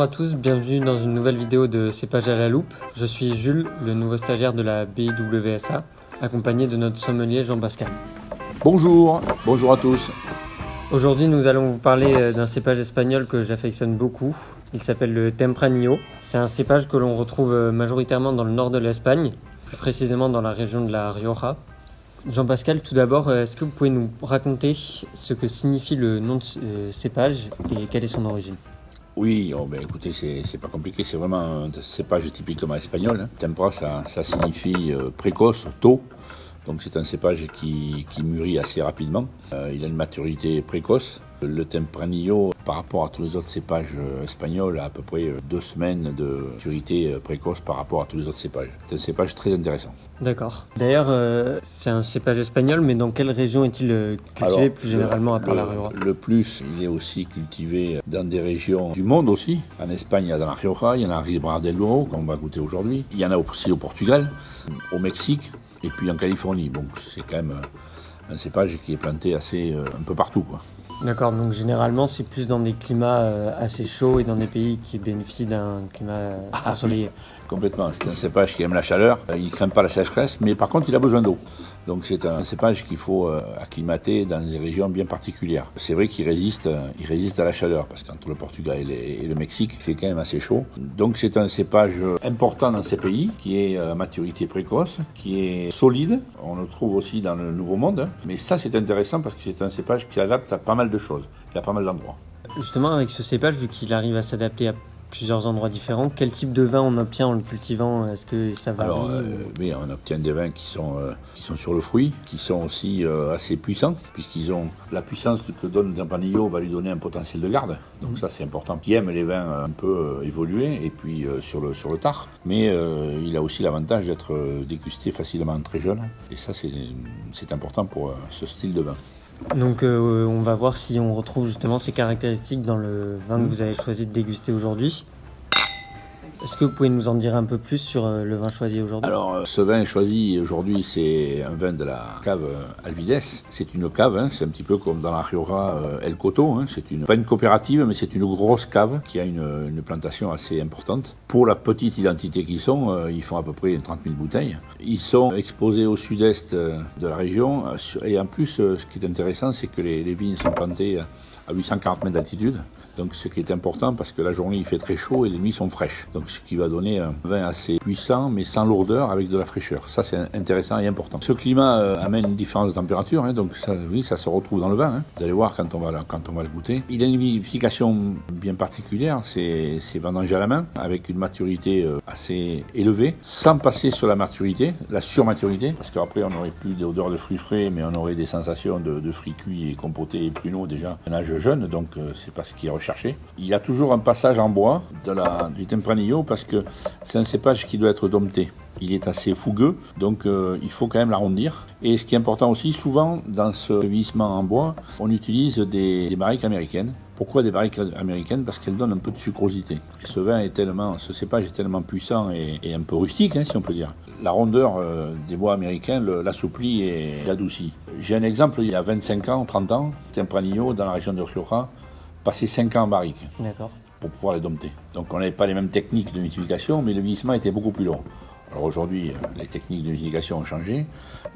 à tous, bienvenue dans une nouvelle vidéo de Cépage à la loupe. Je suis Jules, le nouveau stagiaire de la BIWSA, accompagné de notre sommelier Jean-Pascal. Bonjour à tous. Aujourd'hui, nous allons vous parler d'un cépage espagnol que j'affectionne beaucoup. Il s'appelle le Tempranillo. C'est un cépage que l'on retrouve majoritairement dans le nord de l'Espagne, plus précisément dans la région de la Rioja. Jean-Pascal, tout d'abord, est-ce que vous pouvez nous raconter ce que signifie le nom de cépage et quelle est son origine? Oui, écoutez, c'est pas compliqué, c'est vraiment un cépage typiquement espagnol. Tempra, ça signifie précoce, tôt. Donc c'est un cépage qui mûrit assez rapidement. Il a une maturité précoce. Le Tempranillo, par rapport à tous les autres cépages espagnols, a à peu près 2 semaines de maturité précoce par rapport à tous les autres cépages. C'est un cépage très intéressant. D'accord. D'ailleurs, c'est un cépage espagnol, mais dans quelle région est-il cultivé plus généralement à part la Rioja? Le plus, il est aussi cultivé dans des régions du monde aussi. En Espagne, il y a dans la Rioja, il y en a en Ribera del Duero, qu'on va goûter aujourd'hui. Il y en a aussi au Portugal, au Mexique et puis en Californie. Donc c'est quand même un cépage qui est planté un peu partout, quoi. D'accord, donc généralement c'est plus dans des climats assez chauds et dans des pays qui bénéficient d'un climat ensoleillé. Complètement, c'est un cépage qui aime la chaleur, il ne craint pas la sécheresse, mais par contre il a besoin d'eau. Donc c'est un cépage qu'il faut acclimater dans des régions bien particulières. C'est vrai qu'il résiste à la chaleur, parce qu'entre le Portugal et le Mexique, il fait quand même assez chaud. Donc c'est un cépage important dans ces pays, qui est à maturité précoce, qui est solide. On le trouve aussi dans le Nouveau Monde, hein. Mais ça c'est intéressant parce que c'est un cépage qui adapte à pas mal de choses, il y a pas mal d'endroits. Justement, avec ce cépage, vu qu'il arrive à s'adapter à plusieurs endroits différents, quel type de vin on obtient en le cultivant? Est-ce que ça varie? Alors, oui, on obtient des vins qui sont sur le fruit, qui sont aussi assez puissants, puisqu'ils ont la puissance que donne le Tempranillo va lui donner un potentiel de garde. Donc ça, c'est important. Qui aime les vins un peu évolués et puis sur le tard. Mais il a aussi l'avantage d'être dégusté facilement très jeune. Et ça, c'est important pour ce style de vin. Donc on va voir si on retrouve justement ces caractéristiques dans le vin que vous avez choisi de déguster aujourd'hui. Est-ce que vous pouvez nous en dire un peu plus sur le vin choisi aujourd'hui? Alors, ce vin choisi aujourd'hui, c'est un vin de la cave Alvides. C'est une cave, hein, c'est un petit peu comme dans la Rioja El Coto. Hein, c'est pas une coopérative, mais c'est une grosse cave qui a une plantation assez importante. Pour la petite identité qu'ils sont, ils font à peu près 30 000 bouteilles. Ils sont exposés au sud-est de la région. Et en plus, ce qui est intéressant, c'est que les vignes sont plantées à 840 mètres d'altitude. Donc ce qui est important parce que la journée il fait très chaud et les nuits sont fraîches. Donc ce qui va donner un vin assez puissant mais sans lourdeur avec de la fraîcheur. Ça c'est intéressant et important. Ce climat amène une différence de température, hein, donc ça, oui, ça se retrouve dans le vin. Hein. Vous allez voir quand on va le goûter. Il a une vinification bien particulière, c'est vendangé à la main avec une maturité assez élevée, sans passer sur la maturité, la surmaturité, parce qu'après on n'aurait plus d'odeur de fruits frais, mais on aurait des sensations de fruits cuits et compotés et pruneaux déjà à un âge jeune, donc c'est pas ce qui est recherché. Il y a toujours un passage en bois du Tempranillo parce que c'est un cépage qui doit être dompté. Il est assez fougueux, donc il faut quand même l'arrondir. Et ce qui est important aussi, souvent dans ce vieillissement en bois, on utilise des barriques américaines. Pourquoi des barriques américaines? Parce qu'elles donnent un peu de sucrosité. Et ce cépage est tellement puissant et un peu rustique, hein, si on peut dire. La rondeur des bois américains l'assouplit et l'adoucit. J'ai un exemple, il y a 25 ans, 30 ans, Tempranillo dans la région de Rioja, passé 5 ans en barrique. D'accord. Pour pouvoir les dompter. Donc on n'avait pas les mêmes techniques de vinification, mais le vieillissement était beaucoup plus long. Alors aujourd'hui, les techniques de vinification ont changé,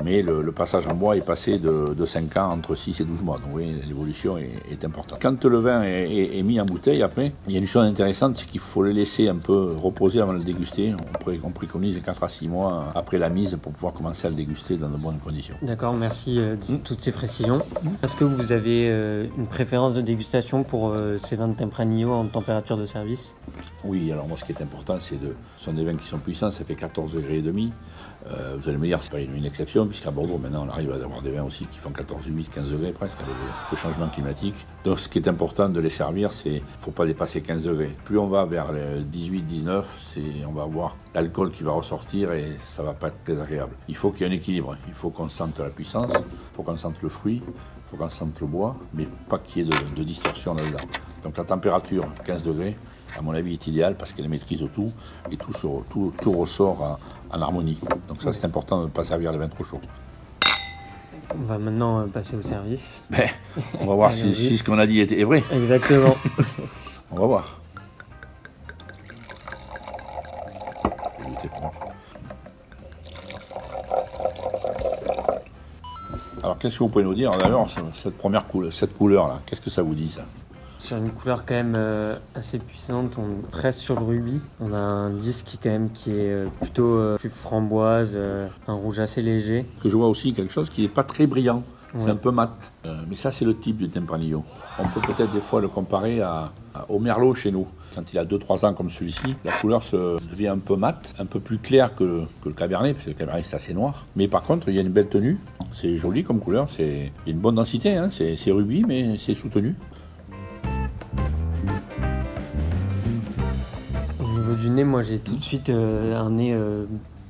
mais le passage en bois est passé de 5 ans, entre 6 et 12 mois. Donc oui, l'évolution est importante. Quand le vin est mis en bouteille, après, il y a une chose intéressante, c'est qu'il faut le laisser un peu reposer avant de le déguster. On préconise 4 à 6 mois après la mise pour pouvoir commencer à le déguster dans de bonnes conditions. D'accord, merci de toutes ces précisions. Est-ce que vous avez une préférence de dégustation pour ces vins de Tempranillo en température de service? Oui, alors moi ce qui est important, ce sont des vins qui sont puissants, ça fait 14,5 degrés. Vous allez me dire, c'est pas une exception, puisqu'à Bordeaux, maintenant, on arrive à avoir des vins aussi qui font 14,8, 15 degrés presque, avec le changement climatique. Donc ce qui est important de les servir, c'est qu'il ne faut pas dépasser 15 degrés. Plus on va vers les 18, 19, on va avoir l'alcool qui va ressortir et ça ne va pas être très agréable. Il faut qu'il y ait un équilibre, il faut qu'on sente la puissance, il faut qu'on sente le fruit, il faut qu'on sente le bois, mais pas qu'il y ait de distorsion là-dedans. Donc la température, 15 degrés, à mon avis, est idéale parce qu'elle maîtrise tout et tout ressort en harmonie. Donc ça, c'est important de ne pas servir les vins trop chauds. On va maintenant passer au service. On va voir si ce qu'on a dit est vrai. Exactement. On va voir. c'est bon. Alors qu'est-ce que vous pouvez nous dire d'ailleurs cette couleur là, qu'est-ce que ça vous dit ça? Sur une couleur quand même assez puissante, on presse sur le rubis. On a un disque quand même qui est plutôt plus framboise, un rouge assez léger. Que je vois aussi quelque chose qui n'est pas très brillant, c'est Ouais. un peu mat. Mais ça c'est le type du Tempranillo. On peut peut-être des fois le comparer au Merlot chez nous. Quand il a 2-3 ans comme celui-ci, la couleur devient un peu mat, un peu plus claire que le Cabernet, parce que le Cabernet c'est assez noir. Mais par contre il y a une belle tenue, c'est joli comme couleur, il y a une bonne densité, hein. C'est rubis mais c'est soutenu. Au niveau du nez, moi j'ai tout de suite un nez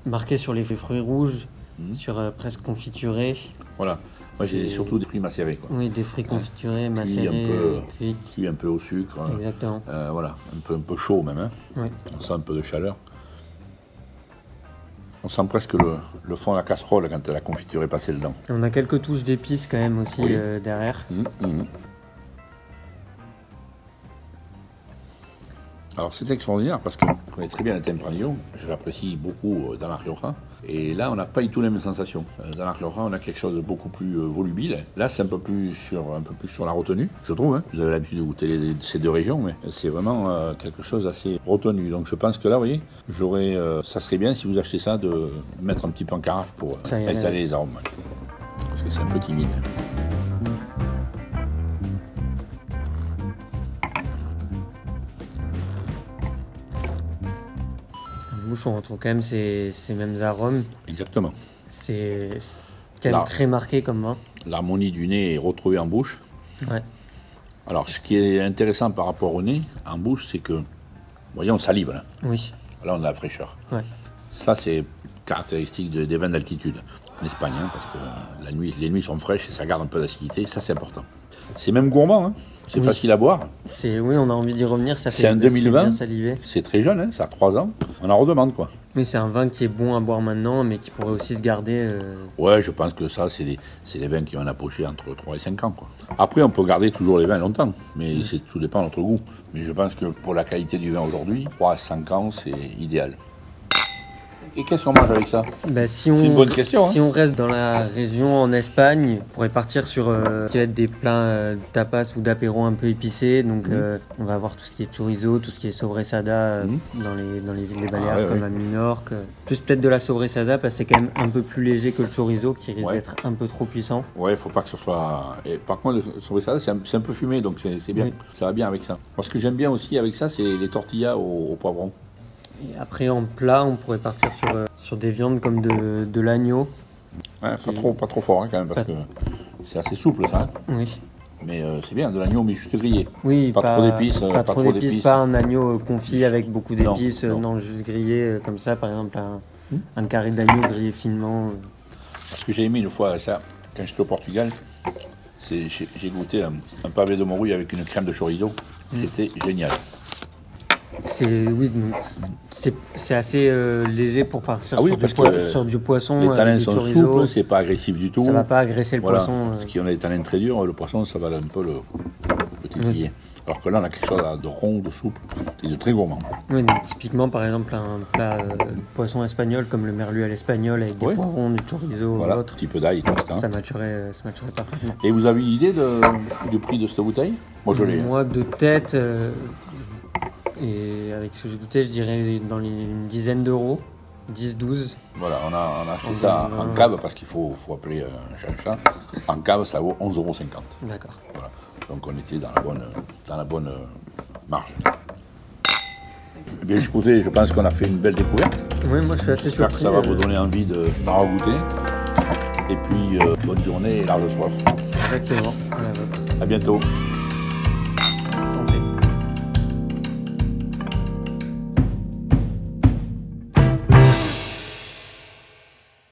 marqué sur les fruits rouges, sur presque confituré. Voilà, moi j'ai surtout des fruits macérés, quoi. Oui, des fruits confiturés, Cuit macérés, cuits. cuit un peu au sucre, Exactement. voilà, un peu chaud même, hein. Oui. On sent un peu de chaleur. On sent presque le fond de la casserole quand la confiture est passée dedans. On a quelques touches d'épices quand même aussi Oui. derrière. Alors c'est extraordinaire parce que je connais très bien le Tempranillo, je l'apprécie beaucoup dans la Rioja. Et là on n'a pas du tout les mêmes sensations. Dans la Rioja on a quelque chose de beaucoup plus volubile. Là c'est un peu plus sur la retenue, je trouve. Hein. Vous avez l'habitude de goûter ces deux régions, mais c'est vraiment quelque chose d'assez retenu. Donc je pense que là, vous voyez, ça serait bien si vous achetez ça de mettre un petit peu en carafe pour exhaler les arômes. Parce que c'est un peu timide. Bouche, on retrouve quand même ces mêmes arômes. Exactement. C'est quand même très marqué comme vin. L'harmonie du nez est retrouvée en bouche. Ouais. Alors, ce qui est intéressant par rapport au nez, en bouche, c'est que, vous voyez, on salive là. Oui. Là, on a la fraîcheur. Ouais. Ça, c'est caractéristique des vins d'altitude en Espagne, hein, parce que les nuits sont fraîches et ça garde un peu d'acidité. Ça, c'est important. C'est même gourmand, hein. C'est facile à boire. Oui, on a envie d'y revenir. Ça fait C'est un 2020. bien saliver. C'est très jeune, hein, ça a 3 ans. On en redemande, quoi. Oui, c'est un vin qui est bon à boire maintenant, mais qui pourrait aussi se garder. Ouais, je pense que ça, c'est les vins qui vont approcher entre 3 et 5 ans, quoi. Après, on peut garder toujours les vins longtemps, mais tout dépend de notre goût. Mais je pense que pour la qualité du vin aujourd'hui, 3 à 5 ans, c'est idéal. Et qu'est-ce qu'on mange avec ça? C'est une bonne question. Si on reste dans la région en Espagne, on pourrait partir sur qui va être des plats de tapas ou d'apéro un peu épicés. Donc on va avoir tout ce qui est chorizo, tout ce qui est sobressada dans les îles Baléares comme à Minorque. Plus peut-être de la sobressada parce que c'est quand même un peu plus léger que le chorizo qui risque d'être un peu trop puissant. Ouais, il faut pas que ce soit... Et par contre, le sobressada, c'est un peu fumé, donc c'est bien. Oui. Ça va bien avec ça. Moi, ce que j'aime bien aussi avec ça, c'est les tortillas au poivron. Et après, en plat, on pourrait partir sur des viandes comme de l'agneau. Ouais, pas trop fort hein, quand même, parce que c'est assez souple ça. Hein. Oui. Mais c'est bien, de l'agneau, mais juste grillé. Oui, pas trop d'épices. Pas trop d'épices, pas un agneau confit avec beaucoup d'épices. Non, juste grillé comme ça, par exemple, un carré d'agneau grillé finement. Ce que j'ai aimé une fois, ça, quand j'étais au Portugal, j'ai goûté un pavé de morue avec une crème de chorizo. C'était génial. C'est assez léger pour partir sur du poisson. Les tanins sont souples, c'est pas agressif du tout. Ça va pas agresser le poisson. Parce qu'on a des tanins très durs, le poisson ça va un peu le titiller. Oui. Alors que là on a quelque chose de rond, de souple et de très gourmand. Oui, donc, typiquement par exemple un plat poisson espagnol comme le merlu à l'espagnol avec des poivrons, du chorizo, un petit peu d'ail, tout ça. Ça matcherait parfaitement. Et vous avez une idée du prix de cette bouteille? Moi je l'ai. Moi de tête. Et avec ce que j'ai goûté, je dirais dans une dizaine d'euros, 10-12. Voilà, on a acheté ça en cave parce qu'il faut appeler un chat. En cave, ça vaut 11,50 €. D'accord. Voilà. Donc on était dans la bonne marge. Eh bien, écoutez, je pense qu'on a fait une belle découverte. Oui, moi je suis assez surpris. Ça va vous donner envie d'en goûter. Et puis, bonne journée et large soif. Exactement. À bientôt.